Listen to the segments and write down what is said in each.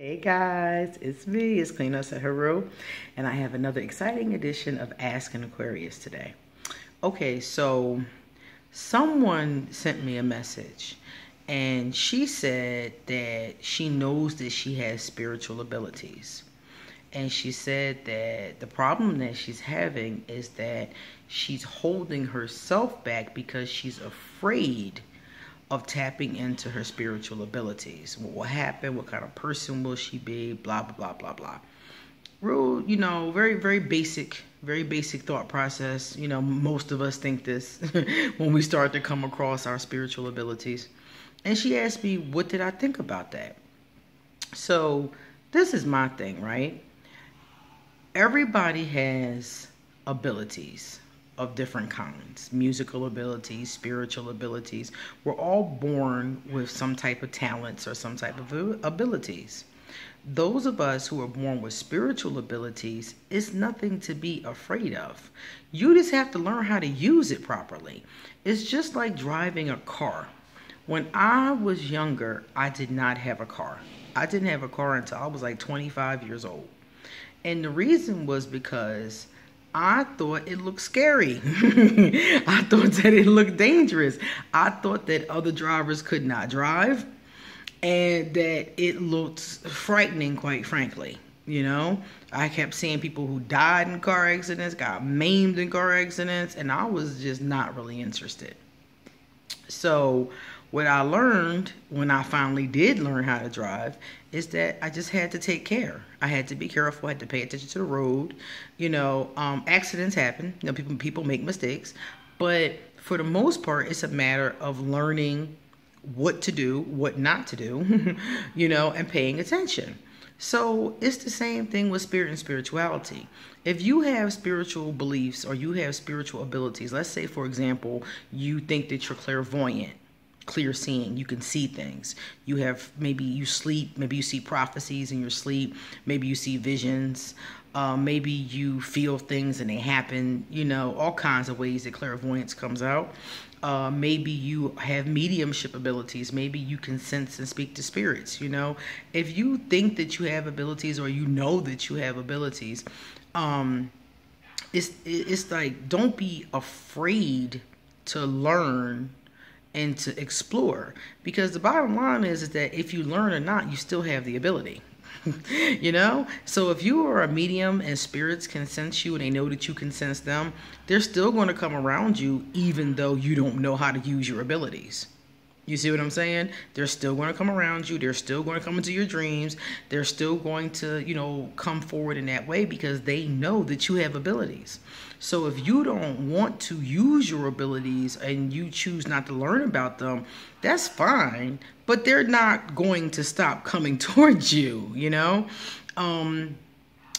Hey guys, it's me, it's Clean Saharu, and I have another exciting edition of Ask An Aquarius today. Okay, so someone sent me a message and she said that she knows that she has spiritual abilities. And she said that the problem that she's having is that she's holding herself back because she's afraid of tapping into her spiritual abilities. What will happen? What kind of person will she be? Blah, blah, blah, blah, blah. Real, very, very basic thought process. Most of us think this when we start to come across our spiritual abilities. And she asked me, what did I think about that? So this is my thing, right? Everybody has abilities of different kinds, musical abilities, spiritual abilities. We're all born with some type of talents or some type of abilities. Those of us who are born with spiritual abilities, it's nothing to be afraid of. You just have to learn how to use it properly. It's just like driving a car. When I was younger, I did not have a car. I didn't have a car until I was like 25 years old. And the reason was because I thought it looked scary. I thought that it looked dangerous. I thought that other drivers could not drive and that it looked frightening, quite frankly. I kept seeing people who died in car accidents, got maimed in car accidents, and I was just not really interested. So what I learned when I finally did learn how to drive is that I just had to take care. I had to be careful. I had to pay attention to the road. Accidents happen. People make mistakes. But for the most part, it's a matter of learning what to do, what not to do, and paying attention. So it's the same thing with spirit and spirituality. If you have spiritual beliefs or you have spiritual abilities, let's say, for example, you think that you're clairvoyant, clear seeing, you can see things. Maybe you sleep, maybe you see prophecies in your sleep, maybe you see visions, maybe you feel things and they happen, all kinds of ways that clairvoyance comes out. Maybe you have mediumship abilities. Maybe you can sense and speak to spirits. If you think that you have abilities or that you have abilities, it's like, don't be afraid to learn and to explore, because the bottom line is that if you learn or not, you still have the ability. So if you are a medium and spirits can sense you and they know that you can sense them, they're still going to come around you even though you don't know how to use your abilities. You see what I'm saying? They're still going to come around you. They're still going to come into your dreams. They're still going to, come forward in that way because they know that you have abilities. So if you don't want to use your abilities and you choose not to learn about them, that's fine. But they're not going to stop coming towards you,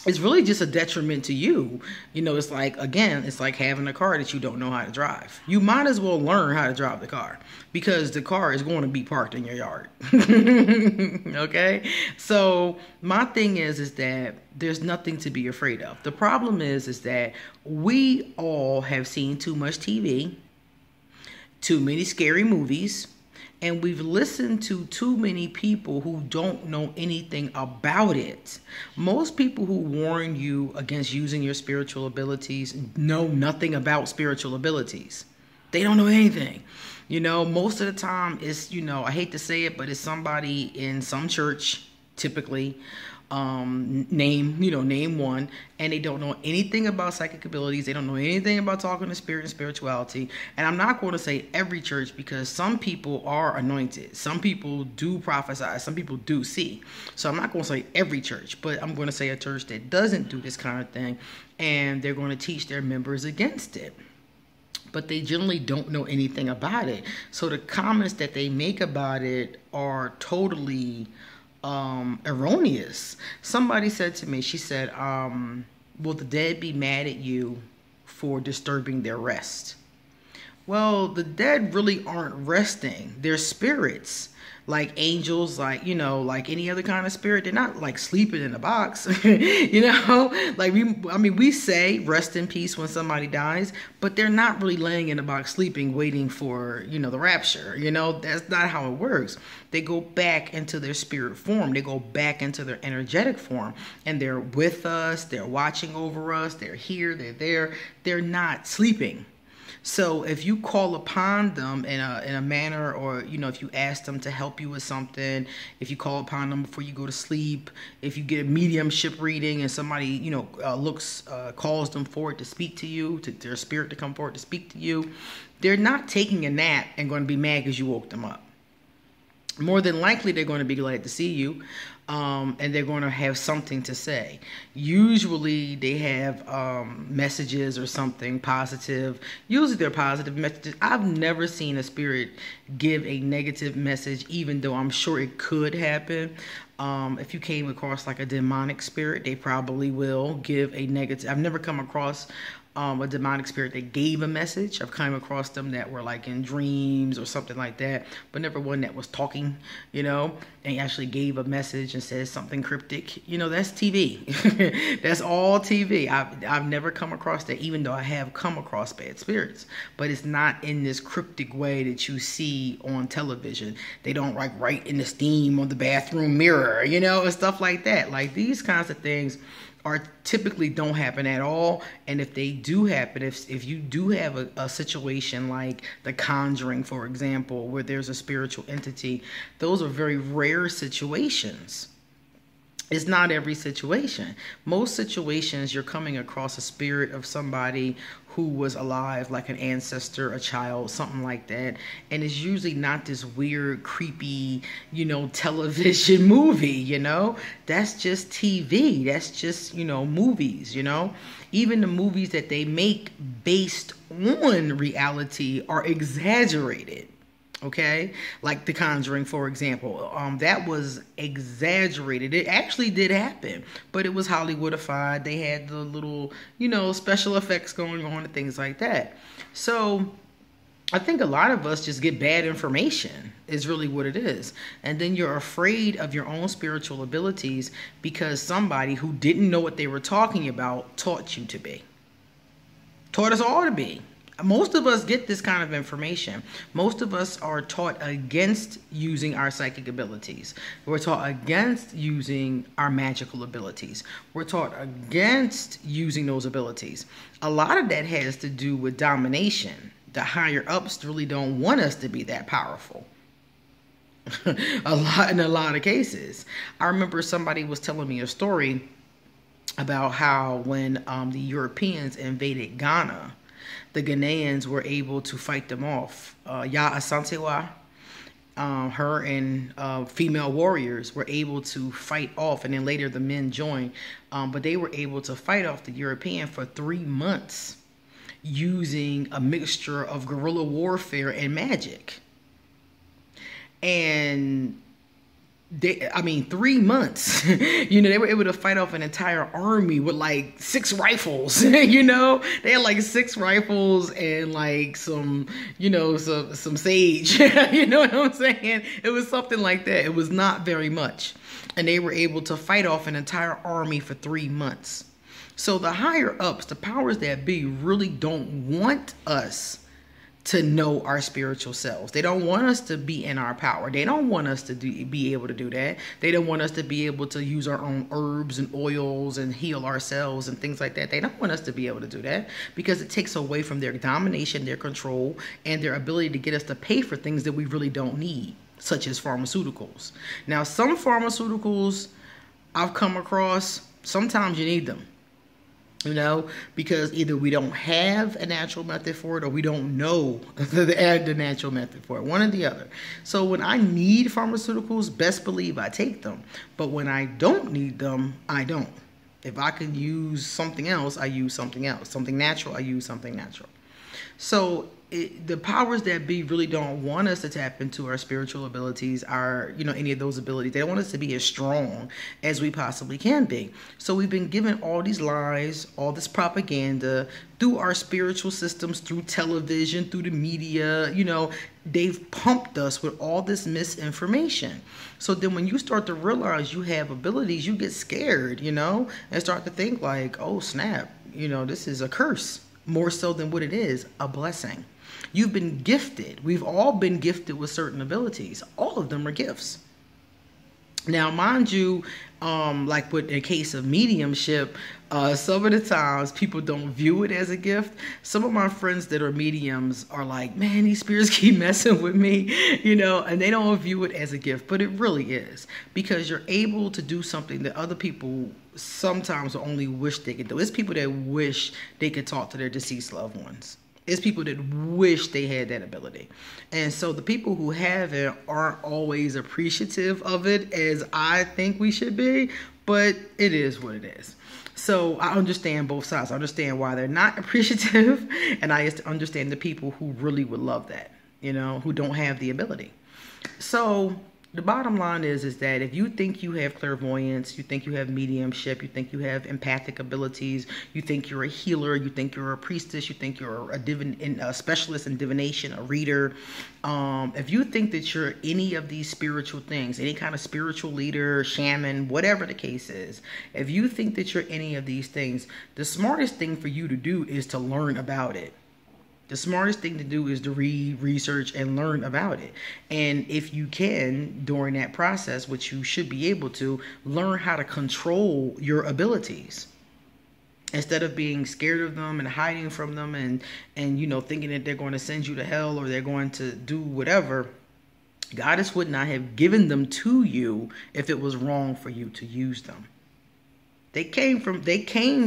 It's really just a detriment to you. It's like having a car that you don't know how to drive. You might as well learn how to drive the car because the car is going to be parked in your yard. Okay? So my thing is that there's nothing to be afraid of. The problem is that we all have seen too much TV, too many scary movies, and we've listened to too many people who don't know anything about it. Most people who warn you against using your spiritual abilities know nothing about spiritual abilities. They don't know anything. Most of the time it's, I hate to say it, but it's somebody in some church, typically, name one, and they don't know anything about psychic abilities. They don't know anything about talking to spirit and spirituality. And I'm not going to say every church, because some people are anointed. Some people do prophesy. Some people do see. So I'm not going to say every church, but I'm going to say a church that doesn't do this kind of thing, and they're going to teach their members against it. But they generally don't know anything about it. So the comments that they make about it are totally erroneous. Somebody said to me, she said, will the dead be mad at you for disturbing their rest? Well, the dead really aren't resting. They're spirits. Like angels, like, you know, like any other kind of spirit, they're not like sleeping in a box. You know, like we say rest in peace when somebody dies, but they're not really laying in a box sleeping, waiting for, you know, the rapture. You know, that's not how it works. They go back into their spirit form. They go back into their energetic form, and they're with us. They're watching over us. They're here. They're there. They're not sleeping. So if you call upon them in a manner, or, you know, if you ask them to help you with something, if you call upon them before you go to sleep, if you get a mediumship reading and somebody, you know, calls them forward to speak to you, to their spirit to come forward to speak to you, they're not taking a nap and going to be mad because you woke them up. More than likely, they're going to be glad to see you, and they're going to have something to say. Usually, they have messages or something positive. Usually, they're positive messages. I've never seen a spirit give a negative message, even though I'm sure it could happen. If you came across like a demonic spirit, they probably will give a negative. I've never come across a demonic spirit that gave a message. I've come across them that were like in dreams or something like that, but never one that was talking, you know, and actually gave a message and says something cryptic. You know, that's TV. That's all TV. I've never come across that, even though I have come across bad spirits, but it's not in this cryptic way that you see on television. They don't like write in the steam on the bathroom mirror, you know, and stuff like that. Like these kinds of things are typically don't happen at all. And if they do happen, if you do have a situation like The Conjuring, for example, where there's a spiritual entity, those are very rare situations. It's not every situation. Most situations, you're coming across a spirit of somebody who was alive, like an ancestor, a child, something like that. And it's usually not this weird, creepy, you know, television movie, you know? That's just TV. That's just, you know, movies, you know? Even the movies that they make based on reality are exaggerated. Okay, like The Conjuring, for example, that was exaggerated. It actually did happen, but it was Hollywoodified. They had the little, you know, special effects going on and things like that. So I think a lot of us just get bad information is really what it is. And then you're afraid of your own spiritual abilities because somebody who didn't know what they were talking about taught you to be. Taught us all to be. Most of us get this kind of information. Most of us are taught against using our psychic abilities. We're taught against using our magical abilities. We're taught against using those abilities. A lot of that has to do with domination. The higher ups really don't want us to be that powerful. In a lot of cases. I remember somebody was telling me a story about how when the Europeans invaded Ghana, the Ghanaians were able to fight them off. Ya Asantewa, her and female warriors were able to fight off, and then later the men joined, but they were able to fight off the European for 3 months using a mixture of guerrilla warfare and magic. And 3 months, you know, they were able to fight off an entire army with like 6 rifles, you know, they had like 6 rifles and like some, you know, some sage, you know what I'm saying? It was something like that. It was not very much. And they were able to fight off an entire army for 3 months. So the higher ups, the powers that be, really don't want us to know our spiritual selves. They don't want us to be in our power. They don't want us to be able to do that. They don't want us to be able to use our own herbs and oils and heal ourselves and things like that. They don't want us to be able to do that because it takes away from their domination, their control, and their ability to get us to pay for things that we really don't need, such as pharmaceuticals. Now, some pharmaceuticals I've come across, sometimes you need them. You know, because either we don't have a natural method for it or we don't know the natural method for it, one or the other. So when I need pharmaceuticals, best believe I take them. But when I don't need them, I don't. If I can use something else, I use something else. Something natural, I use something natural. So the powers that be really don't want us to tap into our spiritual abilities, our, any of those abilities. They don't want us to be as strong as we possibly can be. So we've been given all these lies, all this propaganda through our spiritual systems, through television, through the media. They've pumped us with all this misinformation. So then when you start to realize you have abilities, you get scared, and start to think like, oh, snap, this is a curse, more so than what it is, a blessing. You've been gifted. We've all been gifted with certain abilities. All of them are gifts. Now, mind you, like with a case of mediumship, some of the times people don't view it as a gift. Some of my friends that are mediums are like, man, these spirits keep messing with me, and they don't view it as a gift, but it really is, because you're able to do something that other people sometimes only wish they could do. It's people that wish they could talk to their deceased loved ones. It's people that wish they had that ability. And so the people who have it aren't always appreciative of it as I think we should be, but it is what it is. So I understand both sides. I understand why they're not appreciative, and I understand the people who really would love that, who don't have the ability. So the bottom line is that if you think you have clairvoyance, you think you have mediumship, you think you have empathic abilities, you think you're a healer, you think you're a priestess, you think you're a specialist in divination, a reader, if you think that you're any of these spiritual things, any kind of spiritual leader, shaman, whatever the case is, if you think that you're any of these things, the smartest thing for you to do is to learn about it. The smartest thing to do is to read, research, and learn about it. And if you can, during that process, which you should be able to, learn how to control your abilities. Instead of being scared of them and hiding from them and thinking that they're going to send you to hell or they're going to do whatever, Goddess would not have given them to you if it was wrong for you to use them. They came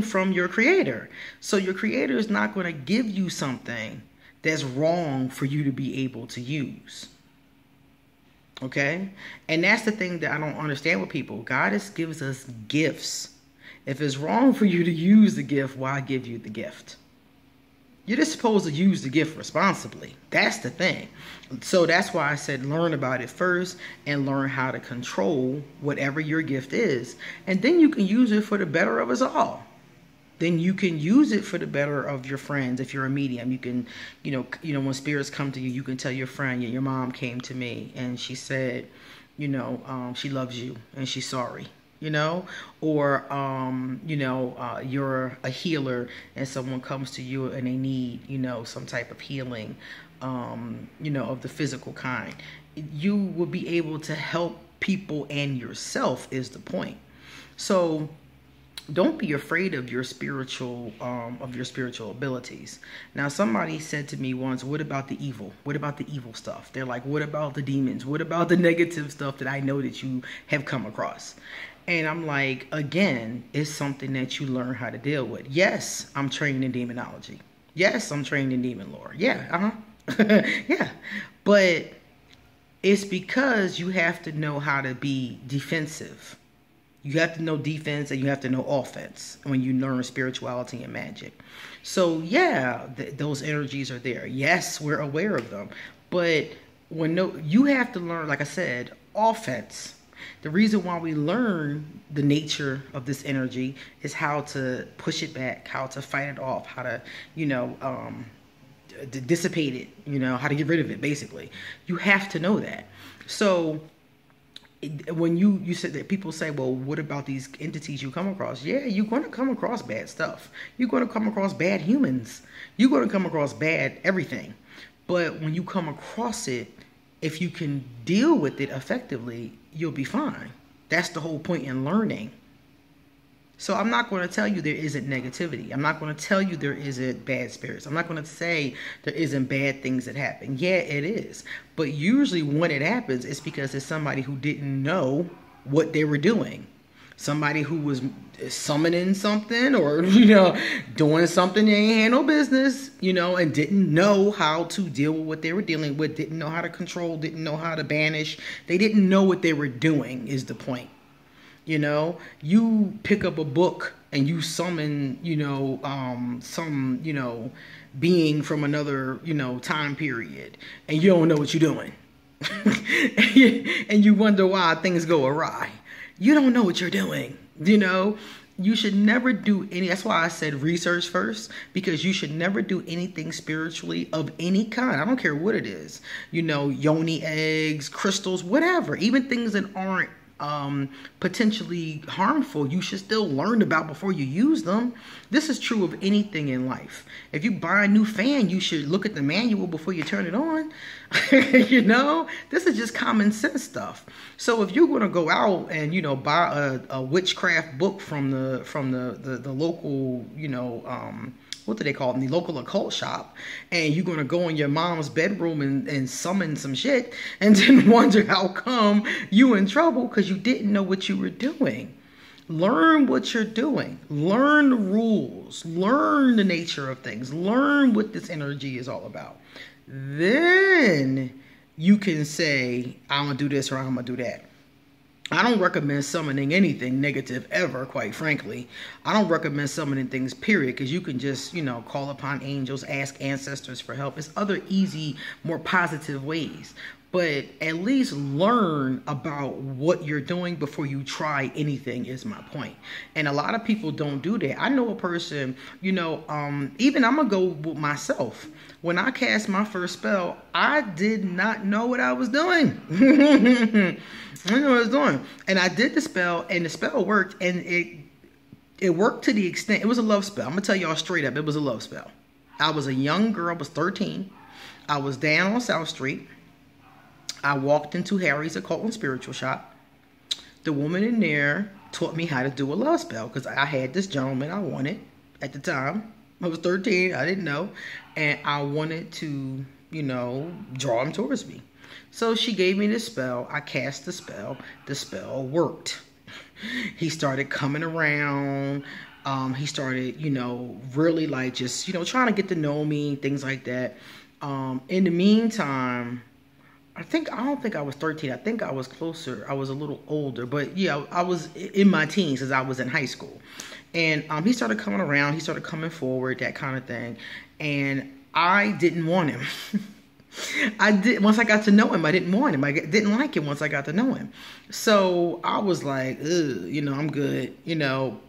from your creator. So your creator is not going to give you something that's wrong for you to be able to use. Okay? And that's the thing that I don't understand with people. Goddess gives us gifts. If it's wrong for you to use the gift, why give you the gift? You're just supposed to use the gift responsibly. That's the thing. So that's why I said learn about it first and learn how to control whatever your gift is. And then you can use it for the better of us all. Then you can use it for the better of your friends. If you're a medium, you can, when spirits come to you, you can tell your friend, your mom came to me and she said, she loves you and she's sorry. Or you're a healer and someone comes to you and they need, some type of healing, of the physical kind. You will be able to help people and yourself is the point. So don't be afraid of your spiritual abilities. Now, somebody said to me once, what about the evil? What about the evil stuff? They're like, what about the demons? What about the negative stuff that I know that you have come across? And I'm like, again, it's something that you learn how to deal with. Yes, I'm trained in demonology. Yes, I'm trained in demon lore. Yeah, yeah. But it's because you have to know how to be defensive. You have to know defense and you have to know offense when you learn spirituality and magic. So yeah, those energies are there. Yes, we're aware of them. But you have to learn, like I said, offense. The reason why we learn the nature of this energy is how to push it back, how to fight it off, how to, dissipate it, how to get rid of it, basically. You have to know that. So when you said that, people say, well, what about these entities you come across? Yeah, you're going to come across bad stuff. You're going to come across bad humans. You're going to come across bad everything. But when you come across it, if you can deal with it effectively, you'll be fine. That's the whole point in learning. So I'm not going to tell you there isn't negativity. I'm not going to tell you there isn't bad spirits. I'm not going to say there isn't bad things that happen. Yeah, it is. But usually when it happens, it's because it's somebody who didn't know what they were doing. Somebody who was summoning something or, doing something they ain't had no business, and didn't know how to deal with what they were dealing with, didn't know how to control, didn't know how to banish. They didn't know what they were doing is the point. You know, you pick up a book and you summon, some, being from another, time period, and you don't know what you're doing. And you wonder why things go awry. You don't know what you're doing, You should never do any, that's why I said research first, because you should never do anything spiritually of any kind. I don't care what it is. Yoni eggs, crystals, whatever. Even things that aren't potentially harmful, you should still learn about before you use them. This is true of anything in life. If you buy a new fan, you should look at the manual before you turn it on. This is just common sense stuff. So if you're going to go out and buy a witchcraft book from the local what do they call them? The local occult shop, and you're going to go in your mom's bedroom and summon some shit, and then wonder how come you in trouble because you didn't know what you were doing. Learn what you're doing. Learn the rules. Learn the nature of things. Learn what this energy is all about. Then you can say, I'm going to do this or I'm going to do that. I don't recommend summoning anything negative ever, quite frankly. I don't recommend summoning things, period, because you can just, call upon angels, ask ancestors for help. There's other easy, more positive ways. But at least learn about what you're doing before you try anything is my point. And a lot of people don't do that. I know a person, even I'm going to go with myself. When I cast my first spell, I did not know what I was doing. I didn't know what I was doing. And I did the spell, and the spell worked, and it worked to the extent, it was a love spell. I'm going to tell y'all straight up, it was a love spell. I was a young girl, I was 13. I was down on South Street. I walked into Harry's Occult and Spiritual Shop. The woman in there taught me how to do a love spell because I had this gentleman I wanted at the time. I was 13. I didn't know. And I wanted to, draw him towards me. So she gave me this spell. I cast the spell. The spell worked. He started coming around. He started, really like just, trying to get to know me, things like that. In the meantime, I don't think I was 13. I think I was closer. I was a little older. But yeah, I was in my teens as I was in high school. And he started coming around. He started coming forward, that kind of thing. And I didn't want him. Once I got to know him, I didn't want him. I didn't like him once I got to know him. So I was like, I'm good, And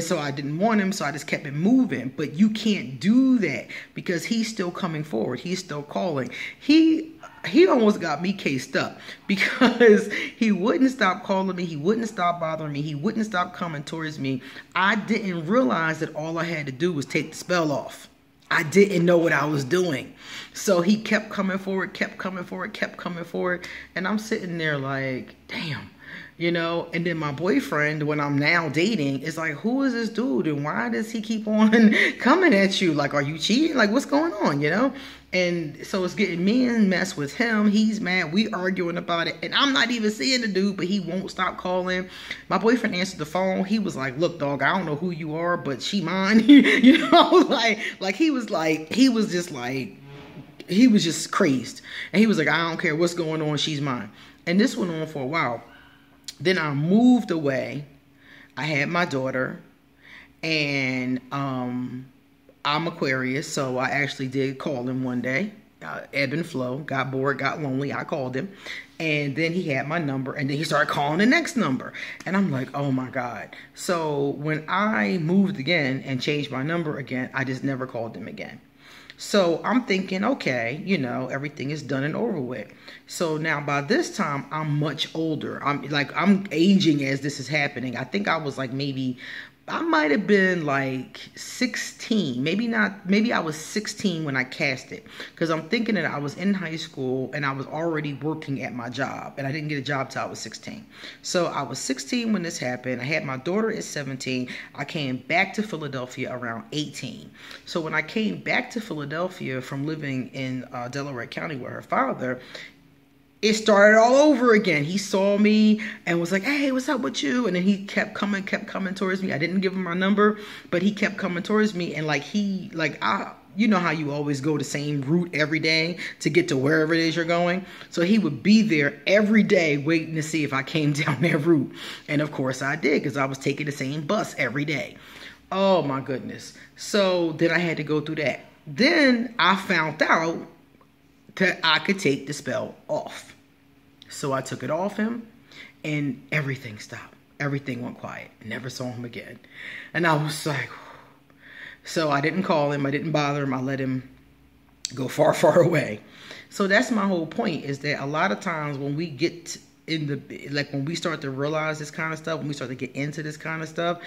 so I didn't want him, so I just kept it moving. But you can't do that because he's still coming forward. He's still calling. He almost got me cased up because he wouldn't stop calling me. He wouldn't stop bothering me. He wouldn't stop coming towards me. I didn't realize that all I had to do was take the spell off. I didn't know what I was doing. So he kept coming forward, kept coming forward, kept coming forward. And I'm sitting there like, damn. And then my boyfriend, when I'm now dating, is like, who is this dude? And why does he keep on coming at you? Like, are you cheating? Like, what's going on, And so it's getting me in mess with him. He's mad. We arguing about it. And I'm not even seeing the dude, but he won't stop calling. My boyfriend answered the phone. He was like, look, dog, I don't know who you are, but she mine. He was just crazed. And he was like, I don't care what's going on. She's mine. And this went on for a while. Then I moved away. I had my daughter, and I'm Aquarius, so I actually did call him one day. Ebb and flow, got bored, got lonely. I called him, and then he had my number, and then he started calling the next number, and I'm like, oh my God. So when I moved again and changed my number again, I just never called him again. So I'm thinking, okay, everything is done and over with. So now by this time, I'm much older. I'm aging as this is happening. I think I was like I might have been like 16, maybe I was 16 when I cast it, because I'm thinking that I was in high school and I was already working at my job, and I didn't get a job till I was 16. So I was 16 when this happened. I had my daughter at 17. I came back to Philadelphia around 18. So when I came back to Philadelphia from living in Delaware County with her father, it started all over again. He saw me and was like, hey, what's up with you? And then he kept coming towards me. I didn't give him my number, but he kept coming towards me. And you know how you always go the same route every day to get to wherever it is you're going. So he would be there every day waiting to see if I came down that route. And of course I did, because I was taking the same bus every day. Oh my goodness. So then I had to go through that. Then I found out that I could take the spell off. So I took it off him and everything stopped. Everything went quiet. Never saw him again. And I was like, so I didn't call him. I didn't bother him. I let him go far, far away. So that's my whole point, is that a lot of times when we get in the, like when we start to realize this kind of stuff, when we start to get into this kind of stuff,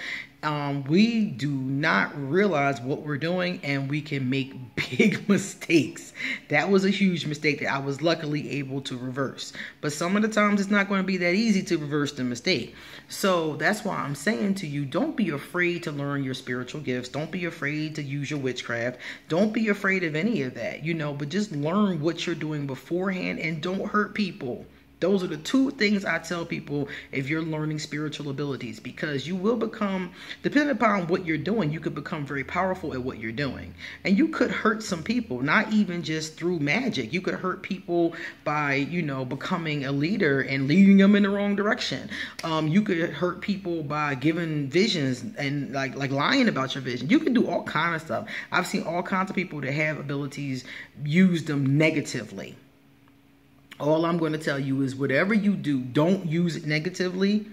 we do not realize what we're doing, and we can make big mistakes. That was a huge mistake that I was luckily able to reverse. But some of the times it's not going to be that easy to reverse the mistake. So that's why I'm saying to you, don't be afraid to learn your spiritual gifts. Don't be afraid to use your witchcraft. Don't be afraid of any of that, you know, but just learn what you're doing beforehand and don't hurt people. Those are the two things I tell people if you're learning spiritual abilities, because you will become, depending upon what you're doing, you could become very powerful at what you're doing. And you could hurt some people, not even just through magic. You could hurt people by, you know, becoming a leader and leading them in the wrong direction. You could hurt people by giving visions and like lying about your vision. You can do all kinds of stuff. I've seen all kinds of people that have abilities use them negatively. All I'm going to tell you is whatever you do, don't use it negatively.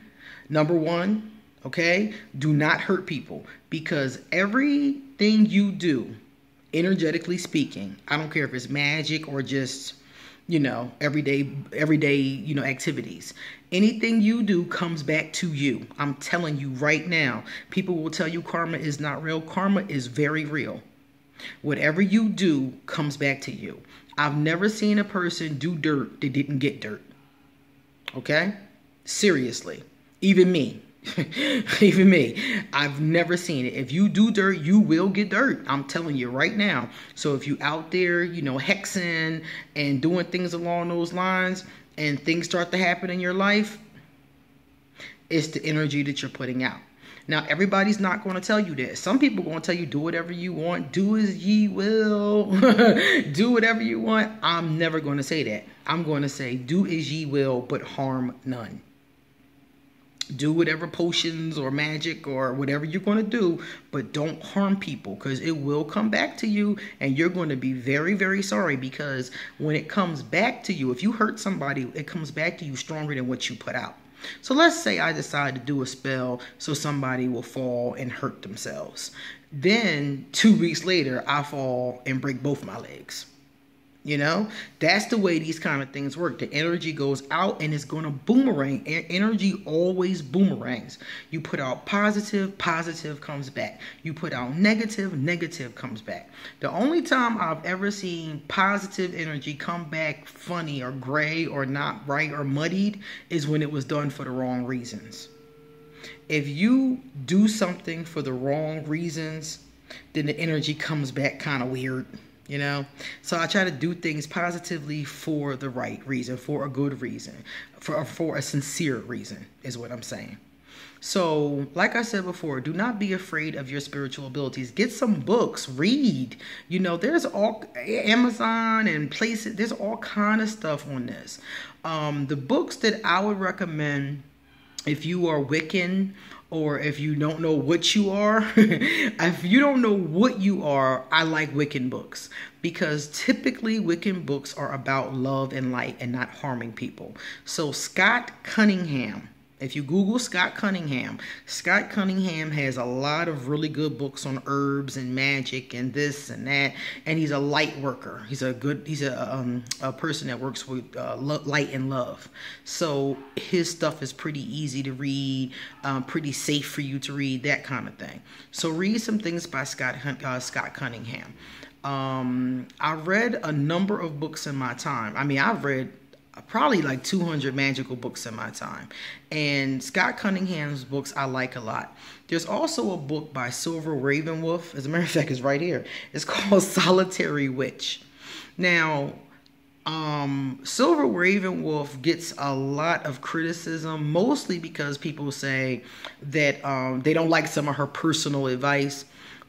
Number one, okay? Do not hurt people, because everything you do, energetically speaking, I don't care if it's magic or just, you know, everyday, you know, activities. Anything you do comes back to you. I'm telling you right now. People will tell you karma is not real. Karma is very real. Whatever you do comes back to you. I've never seen a person do dirt that didn't get dirt. Okay? Seriously. Even me. Even me. I've never seen it. If you do dirt, you will get dirt. I'm telling you right now. So if you out there, you know, hexing and doing things along those lines and things start to happen in your life, it's the energy that you're putting out. Now, everybody's not going to tell you this. Some people are going to tell you, do whatever you want. Do as ye will. Do whatever you want. I'm never going to say that. I'm going to say, do as ye will, but harm none. Do whatever potions or magic or whatever you're going to do, but don't harm people, because it will come back to you and you're going to be very, very sorry, because when it comes back to you, if you hurt somebody, it comes back to you stronger than what you put out. So let's say I decide to do a spell so somebody will fall and hurt themselves. Then 2 weeks later, I fall and break both my legs. You know, that's the way these kind of things work. The energy goes out and it's going to boomerang. Energy always boomerangs. You put out positive, positive comes back. You put out negative, negative comes back. The only time I've ever seen positive energy come back funny or gray or not right or muddied is when it was done for the wrong reasons. If you do something for the wrong reasons, then the energy comes back kind of weird. You know, so I try to do things positively for the right reason, for a good reason, for a sincere reason is what I'm saying. So, like I said before, do not be afraid of your spiritual abilities. Get some books, read. You know, there's all Amazon and places, there's all kind of stuff on this. The books that I would recommend if you are Wiccan, or if you don't know what you are, if you don't know what you are, I like Wiccan books, because typically Wiccan books are about love and light and not harming people. So Scott Cunningham, if you Google Scott Cunningham has a lot of really good books on herbs and magic and this and that. And he's a light worker. He's a person that works with light and love. So his stuff is pretty easy to read, pretty safe for you to read, that kind of thing. So read some things by Scott Cunningham. I read a number of books in my time. I mean, I've read probably like 200 magical books in my time. And Scott Cunningham's books I like a lot. There's also a book by Silver Ravenwolf. As a matter of fact, it's right here. It's called Solitary Witch. Now, Silver Ravenwolf gets a lot of criticism, mostly because people say that they don't like some of her personal advice.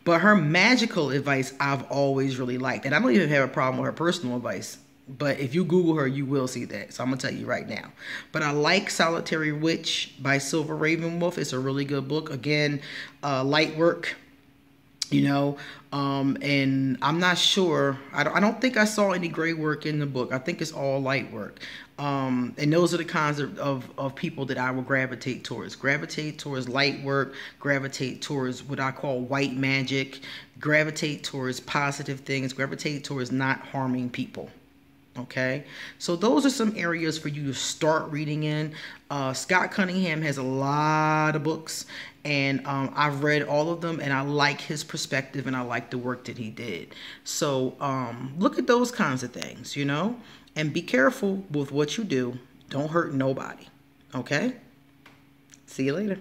But her magical advice I've always really liked. And I don't even have a problem with her personal advice. But if you Google her, you will see that. So I'm going to tell you right now. But I like Solitary Witch by Silver Ravenwolf. It's a really good book. Again, light work, you know. And I'm not sure. I don't think I saw any gray work in the book. I think it's all light work. And those are the kinds of people that I will gravitate towards. Gravitate towards light work. Gravitate towards what I call white magic. Gravitate towards positive things. Gravitate towards not harming people. Okay, so those are some areas for you to start reading in. Scott Cunningham has a lot of books, and I've read all of them, and I like his perspective, and I like the work that he did. So look at those kinds of things, you know, and be careful with what you do. Don't hurt nobody. Okay, see you later.